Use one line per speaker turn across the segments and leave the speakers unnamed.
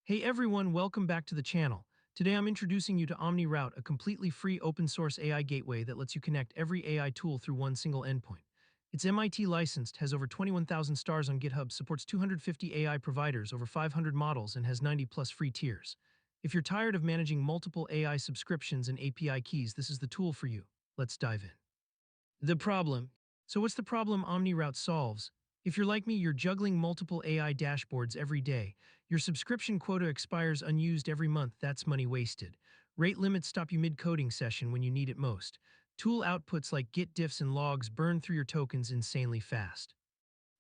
Hey everyone, welcome back to the channel. Today I'm introducing you to OmniRoute, a completely free open-source AI gateway that lets you connect every AI tool through one single endpoint. It's MIT licensed, has over 21,000 stars on GitHub, supports 250 AI providers, over 500 models, and has 90+ free tiers. If you're tired of managing multiple AI subscriptions and API keys, this is the tool for you. Let's dive in. The problem. So what's the problem OmniRoute solves? If you're like me, you're juggling multiple AI dashboards every day. Your subscription quota expires unused every month. That's money wasted. Rate limits stop you mid-coding session when you need it most. Tool outputs like git diffs and logs burn through your tokens insanely fast.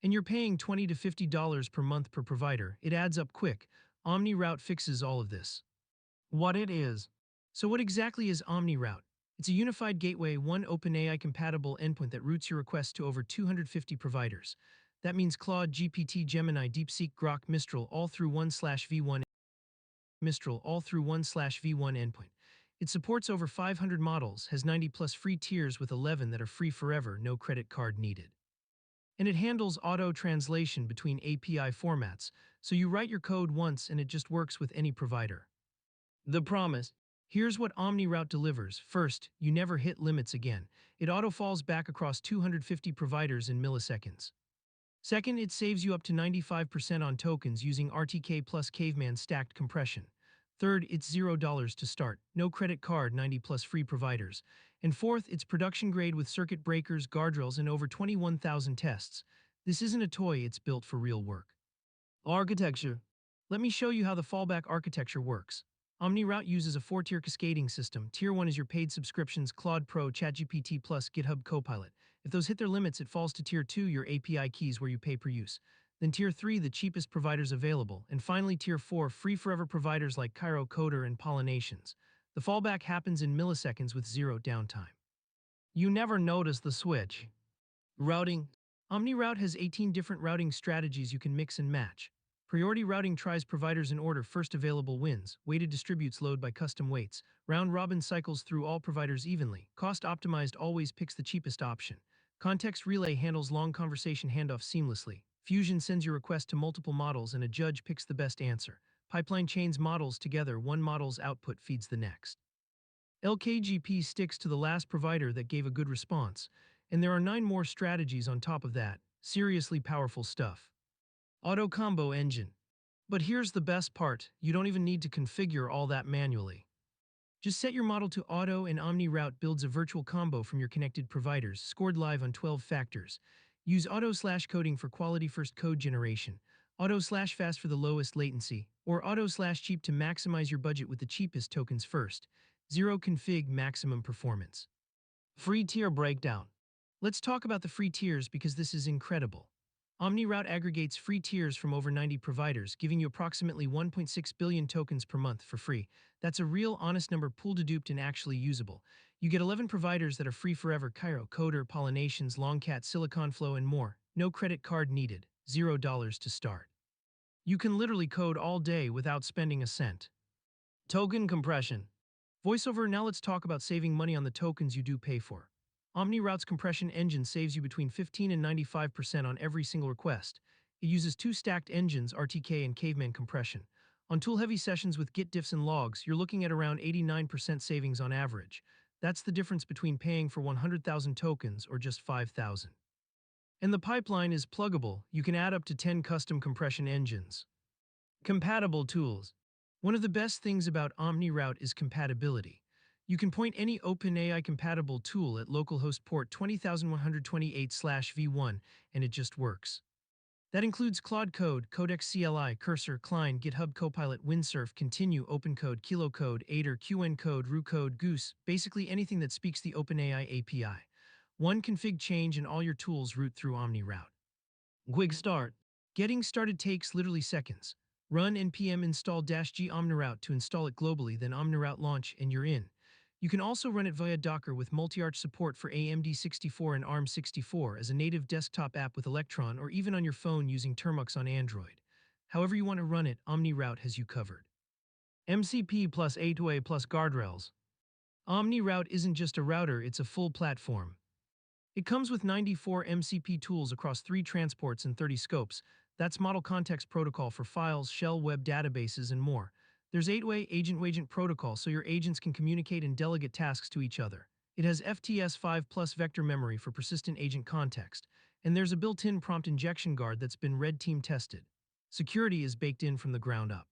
And you're paying $20 to $50 per month per provider. It adds up quick. OmniRoute fixes all of this. What it is. So what exactly is OmniRoute? It's a unified gateway, one OpenAI compatible endpoint that routes your requests to over 250 providers. That means Claude, GPT, Gemini, DeepSeek, Groq, Mistral all through one/v1 endpoint. It supports over 500 models, has 90+ free tiers with 11 that are free forever, no credit card needed. And it handles auto translation between API formats, so you write your code once and it just works with any provider. The promise. Here's what OmniRoute delivers. First, you never hit limits again. It auto-falls back across 250 providers in milliseconds. Second, it saves you up to 95% on tokens using RTK plus Caveman stacked compression. Third, it's $0 to start, no credit card, 90+ free providers. And fourth, it's production grade with circuit breakers, guardrails, and over 21,000 tests. This isn't a toy, it's built for real work. Architecture. Let me show you how the fallback architecture works. OmniRoute uses a 4-tier cascading system. Tier 1 is your paid subscriptions, Claude Pro, ChatGPT Plus, GitHub Copilot. If those hit their limits, it falls to Tier 2, your API keys where you pay per use. Then Tier 3, the cheapest providers available. And finally Tier 4, free forever providers like Cairo, Coder, and Pollinations. The fallback happens in milliseconds with zero downtime. You never notice the switch. Routing. OmniRoute has 18 different routing strategies you can mix and match. Priority routing tries providers in order, first available wins. Weighted distributes load by custom weights. Round-robin cycles through all providers evenly. Cost-optimized always picks the cheapest option. Context relay handles long conversation handoffs seamlessly. Fusion sends your request to multiple models and a judge picks the best answer. Pipeline chains models together, one model's output feeds the next. LKGP sticks to the last provider that gave a good response. And there are 9 more strategies on top of that. Seriously powerful stuff. Auto combo engine. But here's the best part, you don't even need to configure all that manually. Just set your model to auto and OmniRoute builds a virtual combo from your connected providers, scored live on 12 factors. Use auto/coding for quality first code generation, auto/fast for the lowest latency, or auto/cheap to maximize your budget with the cheapest tokens first. Zero config maximum performance. Free tier breakdown. Let's talk about the free tiers because this is incredible. OmniRoute aggregates free tiers from over 90 providers, giving you approximately 1.6 billion tokens per month for free. That's a real, honest number, pool-deduped and actually usable. You get 11 providers that are free forever: Cairo, Coder, Pollinations, Longcat, SiliconFlow, and more. No credit card needed. $0 to start. You can literally code all day without spending a cent. Token compression. VoiceOver. Now let's talk about saving money on the tokens you do pay for. OmniRoute's compression engine saves you between 15 and 95% on every single request. It uses 2 stacked engines, RTK and Caveman compression. On tool-heavy sessions with git diffs and logs, you're looking at around 89% savings on average. That's the difference between paying for 100,000 tokens or just 5,000. And the pipeline is pluggable. You can add up to 10 custom compression engines. Compatible tools. One of the best things about OmniRoute is compatibility. You can point any OpenAI compatible tool at localhost port 20128/v1 and it just works. That includes Claude Code, Codex CLI, Cursor, Cline, GitHub Copilot, Windsurf, Continue, OpenCode, KiloCode, Aider, QNCode, RuCode, Goose, basically anything that speaks the OpenAI API. One config change and all your tools route through OmniRoute. Quick start. Getting started takes literally seconds. Run npm install-g OmniRoute to install it globally, then OmniRoute launch and you're in. You can also run it via Docker with multi-arch support for AMD 64 and ARM 64 as a native desktop app with Electron, or even on your phone using Termux on Android. However you want to run it, OmniRoute has you covered. MCP plus A2A plus guardrails. OmniRoute isn't just a router, it's a full platform. It comes with 94 MCP tools across 3 transports and 30 scopes. That's Model Context Protocol for files, shell web databases, and more. There's 8-way agent-to-agent protocol so your agents can communicate and delegate tasks to each other. It has FTS5 plus vector memory for persistent agent context, and there's a built-in prompt injection guard that's been red team tested. Security is baked in from the ground up.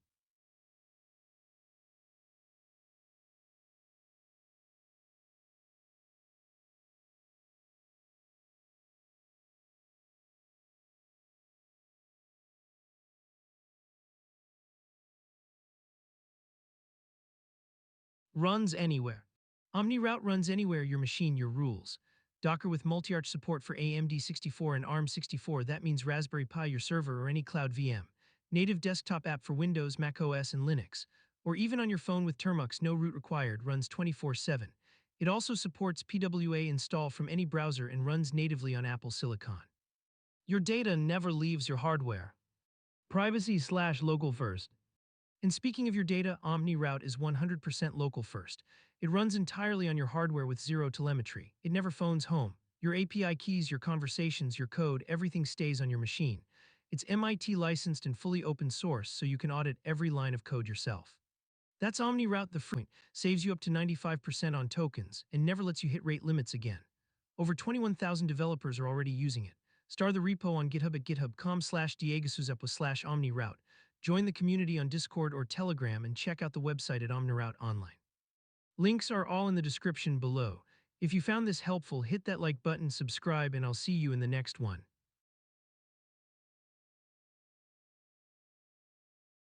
Runs anywhere. OmniRoute runs anywhere, your machine, your rules. Docker with multi-arch support for AMD 64 and ARM 64, that means Raspberry Pi, your server, or any cloud VM. Native desktop app for Windows, Mac OS, and Linux. Or even on your phone with Termux, no root required, runs 24/7. It also supports PWA install from any browser and runs natively on Apple Silicon. Your data never leaves your hardware. Privacy/local first. And speaking of your data, OmniRoute is 100% local first. It runs entirely on your hardware with zero telemetry. It never phones home. Your API keys, your conversations, your code, everything stays on your machine. It's MIT licensed and fully open source, so you can audit every line of code yourself. That's OmniRoute. The free saves you up to 95% on tokens and never lets you hit rate limits again. Over 21,000 developers are already using it. Start the repo on GitHub at github.com/diegasuzepa/OmniRoute. Join the community on Discord or Telegram and check out the website at OmniRoute Online. Links are all in the description below. If you found this helpful, hit that like button, subscribe, and I'll see you in the next one.